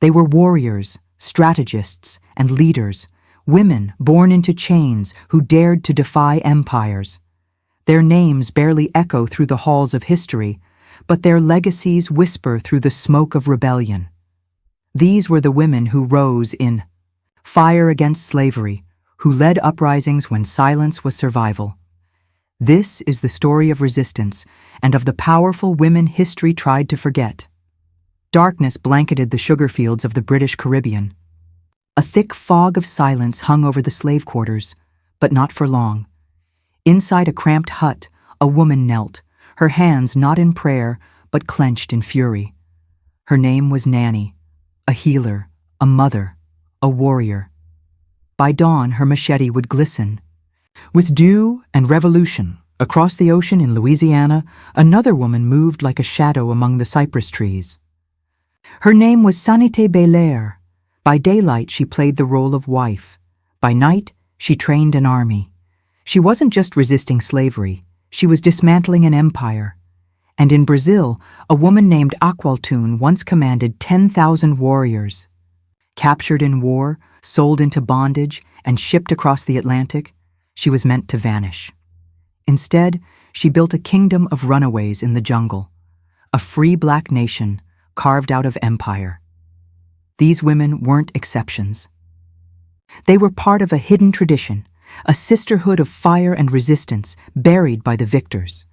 They were warriors, strategists, and leaders, women born into chains who dared to defy empires. Their names barely echo through the halls of history, but their legacies whisper through the smoke of rebellion. These were the women who rose in fire against slavery, who led uprisings when silence was survival. This is the story of resistance and of the powerful women history tried to forget. Darkness blanketed the sugar fields of the British Caribbean. A thick fog of silence hung over the slave quarters, but not for long. Inside a cramped hut, a woman knelt, her hands not in prayer, but clenched in fury. Her name was Nanny, a healer, a mother, a warrior. By dawn, her machete would glisten. With dew and revolution, across the ocean in Louisiana, another woman moved like a shadow among the cypress trees. Her name was Sanité Belair. By daylight, she played the role of wife. By night, she trained an army. She wasn't just resisting slavery, she was dismantling an empire. And in Brazil, a woman named Aqualtune once commanded 10,000 warriors. Captured in war, sold into bondage, and shipped across the Atlantic, she was meant to vanish. Instead, she built a kingdom of runaways in the jungle, a free black nation carved out of empire. These women weren't exceptions. They were part of a hidden tradition, a sisterhood of fire and resistance buried by the victors.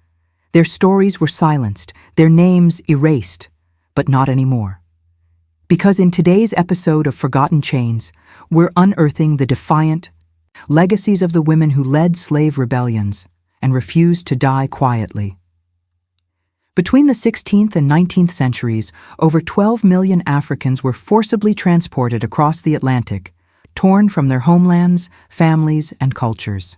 Their stories were silenced, their names erased, but not anymore. Because in today's episode of Forgotten Chains, we're unearthing the defiant legacies of the women who led slave rebellions and refused to die quietly. Between the 16th and 19th centuries, over 12 million Africans were forcibly transported across the Atlantic, torn from their homelands, families, and cultures.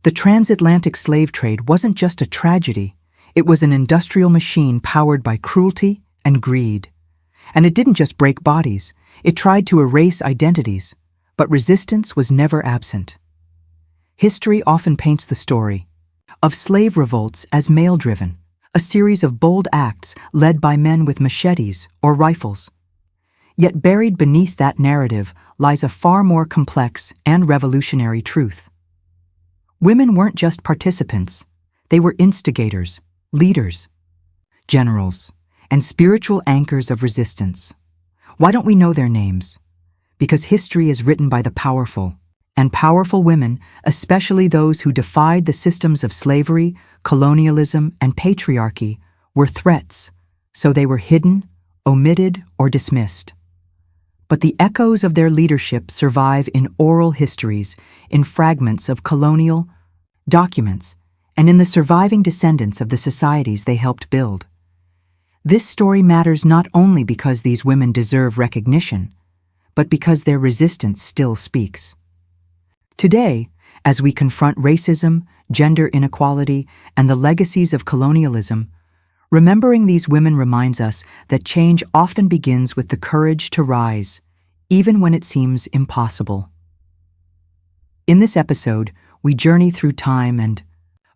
The transatlantic slave trade wasn't just a tragedy, it was an industrial machine powered by cruelty and greed. And it didn't just break bodies, it tried to erase identities, but resistance was never absent. History often paints the story of slave revolts as male-driven, a series of bold acts led by men with machetes or rifles. Yet buried beneath that narrative lies a far more complex and revolutionary truth. Women weren't just participants, they were instigators, leaders, generals, and spiritual anchors of resistance. Why don't we know their names? Because history is written by the powerful, and powerful women, especially those who defied the systems of slavery, colonialism, and patriarchy, were threats, so they were hidden, omitted, or dismissed. But the echoes of their leadership survive in oral histories, in fragments of colonial documents, and in the surviving descendants of the societies they helped build. This story matters not only because these women deserve recognition, but because their resistance still speaks. Today, as we confront racism, gender inequality, and the legacies of colonialism, remembering these women reminds us that change often begins with the courage to rise, even when it seems impossible. In this episode, we journey through time and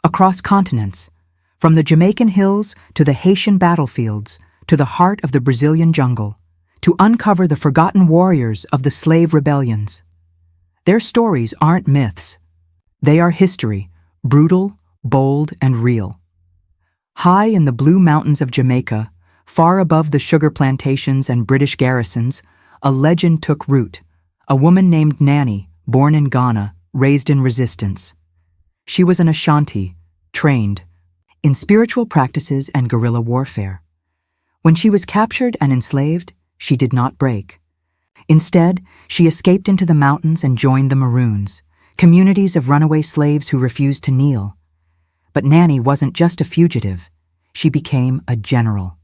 across continents, from the Jamaican hills to the Haitian battlefields to the heart of the Brazilian jungle, to uncover the forgotten warriors of the slave rebellions. Their stories aren't myths. They are history, brutal, bold, and real. High in the blue mountains of Jamaica, far above the sugar plantations and British garrisons, a legend took root. A woman named Nanny, born in Ghana, raised in resistance. She was an Ashanti, trained in spiritual practices and guerrilla warfare. When she was captured and enslaved, she did not break. Instead, she escaped into the mountains and joined the Maroons, communities of runaway slaves who refused to kneel. But Nanny wasn't just a fugitive. She became a general.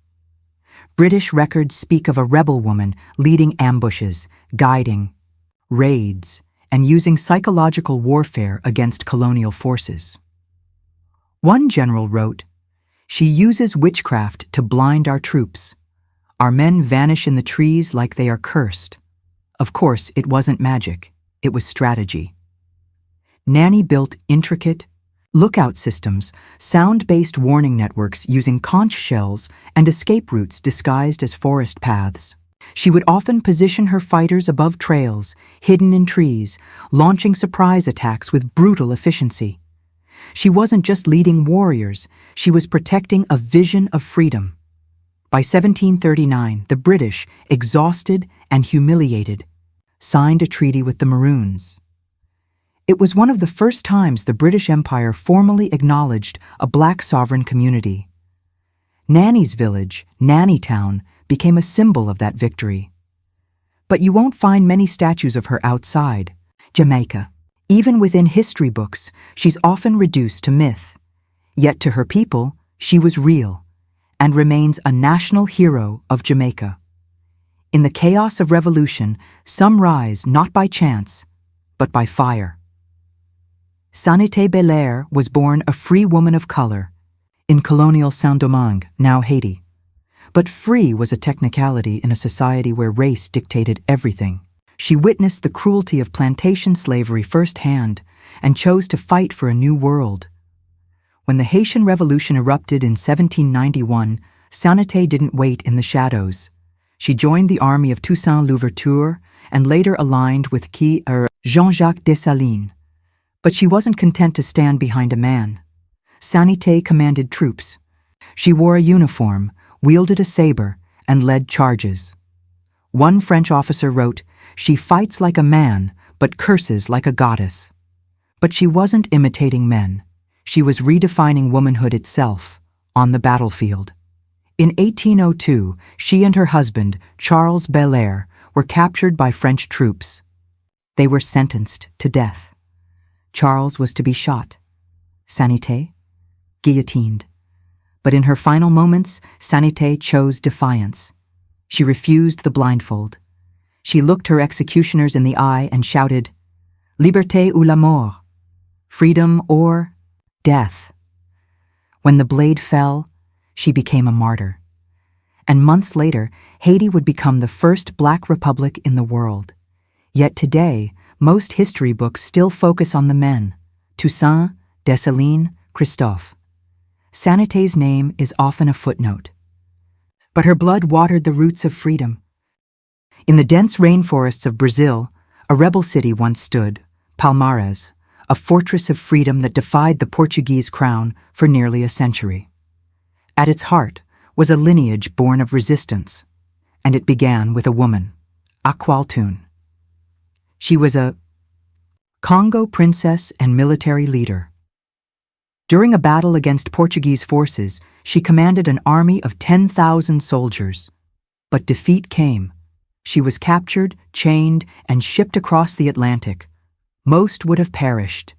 British records speak of a rebel woman leading ambushes, guiding raids, and using psychological warfare against colonial forces. One general wrote, "She uses witchcraft to blind our troops. Our men vanish in the trees like they are cursed." Of course, it wasn't magic, it was strategy. Nanny built intricate lookout systems, sound-based warning networks using conch shells, and escape routes disguised as forest paths. She would often position her fighters above trails, hidden in trees, launching surprise attacks with brutal efficiency. She wasn't just leading warriors, she was protecting a vision of freedom. By 1739, the British, exhausted and humiliated, signed a treaty with the Maroons. It was one of the first times the British Empire formally acknowledged a black sovereign community. Nanny's village, Nannytown, became a symbol of that victory. But you won't find many statues of her outside Jamaica. Even within history books, she's often reduced to myth. Yet to her people, she was real and remains a national hero of Jamaica. In the chaos of revolution, some rise not by chance, but by fire. Sanité Belair was born a free woman of color in colonial Saint-Domingue, now Haiti. But free was a technicality in a society where race dictated everything. She witnessed the cruelty of plantation slavery firsthand and chose to fight for a new world. When the Haitian Revolution erupted in 1791, Sanité didn't wait in the shadows. She joined the army of Toussaint Louverture and later aligned with Jean-Jacques Dessalines. But she wasn't content to stand behind a man. Sanité commanded troops. She wore a uniform, wielded a saber, and led charges. One French officer wrote, "She fights like a man, but curses like a goddess." But she wasn't imitating men. She was redefining womanhood itself, on the battlefield. In 1802, she and her husband, Charles Belair, were captured by French troops. They were sentenced to death. Charles was to be shot. Sanité, guillotined. But in her final moments, Sanité chose defiance. She refused the blindfold. She looked her executioners in the eye and shouted, "Liberté ou la mort," freedom or death. When the blade fell, she became a martyr. And months later, Haiti would become the first black republic in the world. Yet today, most history books still focus on the men: Toussaint, Dessalines, Christophe. Sanité's name is often a footnote. But her blood watered the roots of freedom. In the dense rainforests of Brazil, a rebel city once stood, Palmares, a fortress of freedom that defied the Portuguese crown for nearly a century. At its heart was a lineage born of resistance, and it began with a woman, Aqualtune. She was a Congo princess and military leader. During a battle against Portuguese forces, she commanded an army of 10,000 soldiers. But defeat came. She was captured, chained, and shipped across the Atlantic. Most would have perished.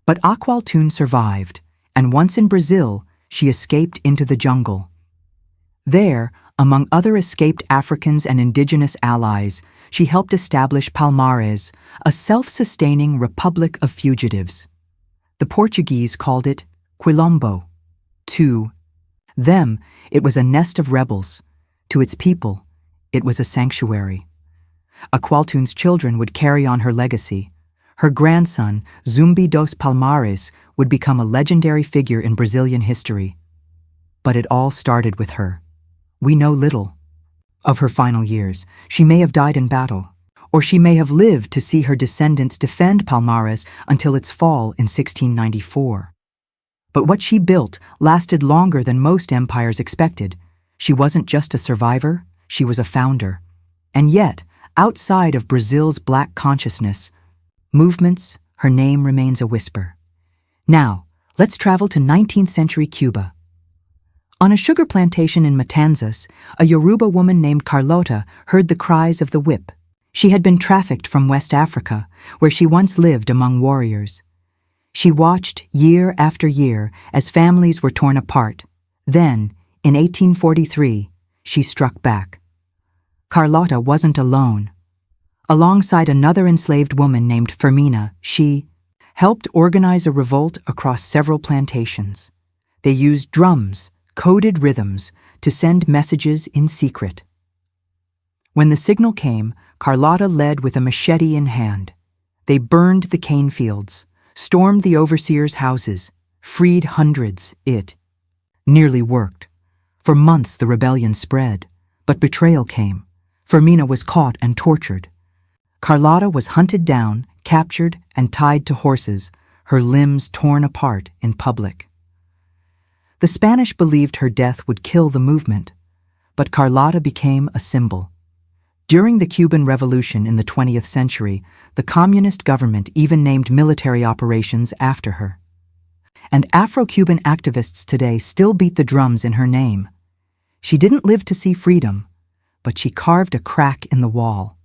But Aqualtune survived, and once in Brazil, she escaped into the jungle. There, among other escaped Africans and indigenous allies, she helped establish Palmares, a self-sustaining republic of fugitives. The Portuguese called it Quilombo. To them, it was a nest of rebels. To its people, it was a sanctuary. Aqualtune's children would carry on her legacy. Her grandson, Zumbi dos Palmares, would become a legendary figure in Brazilian history. But it all started with her. We know little of her final years. She may have died in battle, or she may have lived to see her descendants defend Palmares until its fall in 1694. But what she built lasted longer than most empires expected. She wasn't just a survivor, she was a founder. And yet, outside of Brazil's black consciousness, movements, her name remains a whisper. Now, let's travel to 19th century Cuba. On a sugar plantation in Matanzas, a Yoruba woman named Carlota heard the cries of the whip. She had been trafficked from West Africa, where she once lived among warriors. She watched year after year as families were torn apart. Then, in 1843, she struck back. Carlota wasn't alone. Alongside another enslaved woman named Fermina, she helped organize a revolt across several plantations. They used drums, coded rhythms, to send messages in secret. When the signal came, Carlota led with a machete in hand. They burned the cane fields, stormed the overseers' houses, freed hundreds. It nearly worked. For months the rebellion spread, but betrayal came. Fermina was caught and tortured. Carlotta was hunted down, captured, and tied to horses, her limbs torn apart in public. The Spanish believed her death would kill the movement, but Carlotta became a symbol. During the Cuban Revolution in the 20th century, the communist government even named military operations after her. And Afro-Cuban activists today still beat the drums in her name. She didn't live to see freedom, but she carved a crack in the wall.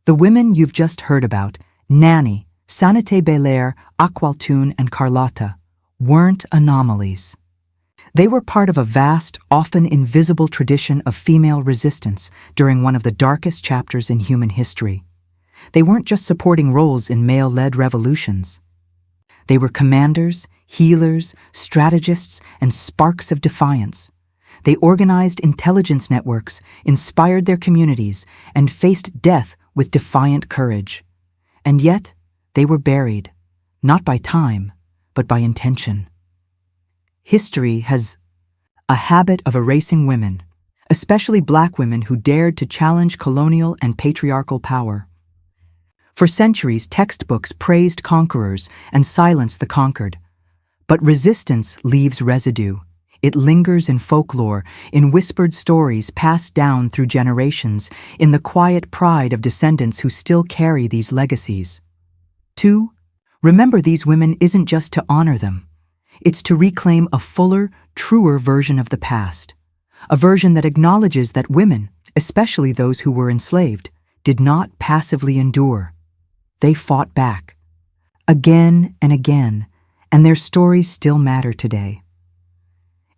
The women you've just heard about, Nanny, Sanité Belair, Aqualtune, and Carlotta, weren't anomalies. They were part of a vast, often invisible tradition of female resistance during one of the darkest chapters in human history. They weren't just supporting roles in male-led revolutions. They were commanders, healers, strategists, and sparks of defiance. They organized intelligence networks, inspired their communities, and faced death with defiant courage. And yet, they were buried, not by time, but by intention. History has a habit of erasing women, especially Black women who dared to challenge colonial and patriarchal power. For centuries, textbooks praised conquerors and silenced the conquered. But resistance leaves residue. It lingers in folklore, in whispered stories passed down through generations, in the quiet pride of descendants who still carry these legacies. 2. Remember these women isn't just to honor them. It's to reclaim a fuller, truer version of the past. A version that acknowledges that women, especially those who were enslaved, did not passively endure. They fought back. Again and again, and their stories still matter today.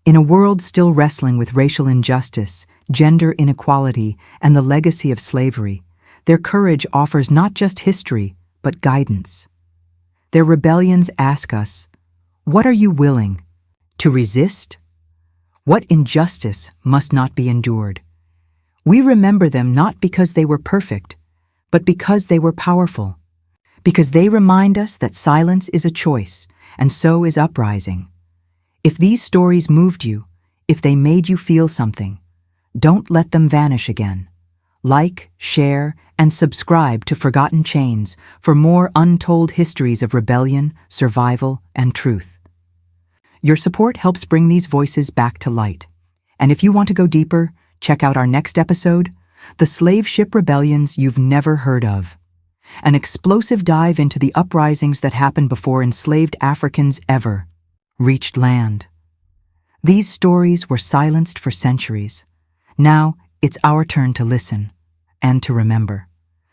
In a world still wrestling with racial injustice, gender inequality, and the legacy of slavery, their courage offers not just history, but guidance. Their rebellions ask us, what are you willing to resist? What injustice must not be endured? We remember them not because they were perfect, but because they were powerful. Because they remind us that silence is a choice, and so is uprising. If these stories moved you, if they made you feel something, don't let them vanish again. Like, share, and subscribe to Forgotten Chains for more untold histories of rebellion, survival, and truth. Your support helps bring these voices back to light. And if you want to go deeper, check out our next episode, The Slave Ship Rebellions You've Never Heard of. An explosive dive into the uprisings that happened before enslaved Africans ever reached land. These stories were silenced for centuries. Now, it's our turn to listen and to remember.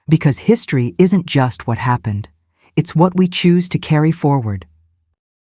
Because history isn't just what happened, it's what we choose to carry forward.